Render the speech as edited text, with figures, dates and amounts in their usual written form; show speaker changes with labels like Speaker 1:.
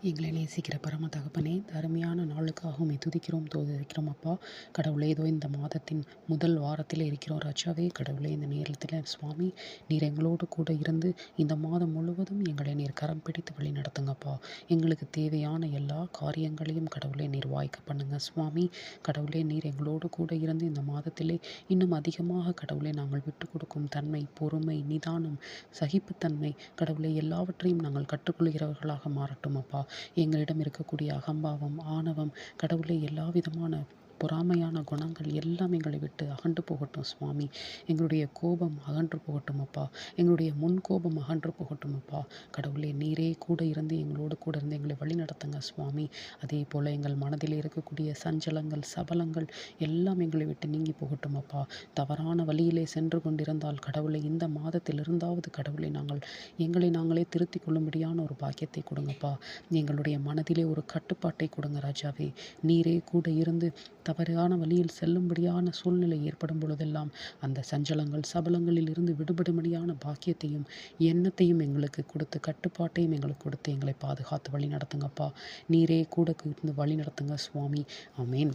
Speaker 1: எங்களை நேசிக்கிற பரம தகப்பனே, இந்த அருமையான நாளுக்காக உம்மை துதிக்கிறோம், தோதுவிக்கிறோம் அப்பா. கடவுளே, ஏதோ இந்த மாதத்தின் முதல் வாரத்தில் இருக்கிறோம் ராஜாவே. கடவுளே, இந்த நேரத்தில் சுவாமி நீர் எங்களோடு கூட இருந்து இந்த மாதம் முழுவதும் எங்களை நீர் கரம் பிடித்து வழி நடத்துங்கப்பா. எங்களுக்கு தேவையான எல்லா காரியங்களையும் கடவுளே நீர் வாய்க்க பண்ணுங்க சுவாமி. கடவுளே, நீர் எங்களோடு கூட இருந்து இந்த மாதத்திலே இன்னும் அதிகமாக கடவுளே நாங்கள் விட்டு கொடுக்கும் தன்மை, பொறுமை, நிதானம், சகிப்புத்தன்மை கடவுளே எல்லாவற்றையும் நாங்கள் கற்றுக்கொள்கிறவர்களாக மாறட்டும் அப்பா. எங்களிடம் இருக்கக்கூடிய அகம்பாவம், ஆணவம் கடவுளே எல்லா விதமான பொறாமையான குணங்கள் எல்லாம் எங்களை விட்டு அகன்று போகட்டும் சுவாமி. எங்களுடைய கோபம் அகன்று போகட்டும் அப்பா. எங்களுடைய முன் கோபம் அகன்று போகட்டும் அப்பா. கடவுளே, நீரே கூட இருந்து எங்களோடு கூட இருந்து எங்களை வழி நடத்துங்க சுவாமி. அதே போல் எங்கள் மனதில் இருக்கக்கூடிய சஞ்சலங்கள், சபலங்கள் எல்லாம் எங்களை விட்டு நீங்கி போகட்டும் அப்பா. தவறான வழியிலே சென்று கொண்டிருந்தால் கடவுளை இந்த மாதத்திலிருந்தாவது கடவுளை எங்களை நாங்களே திருத்திக் கொள்ளும்படியான ஒரு பாக்கியத்தை கொடுங்கப்பா. எங்களுடைய மனதிலே ஒரு கட்டுப்பாட்டை கொடுங்க ராஜாவே. நீரே கூட இருந்து தவறான வழியில் செல்லும்படியான சூழ்நிலை ஏற்படும் பொழுதெல்லாம் அந்த சஞ்சலங்கள், சபலங்களில் இருந்து விடுபடும்படியான பாக்கியத்தையும் எண்ணத்தையும் எங்களுக்கு கொடுத்து, கட்டுப்பாட்டையும் எங்களுக்கு கொடுத்து எங்களை பாதுகாத்து வழி நடத்துங்கப்பா. நீரே கூட இருந்து வழி நடத்துங்க சுவாமி. ஆமேன்.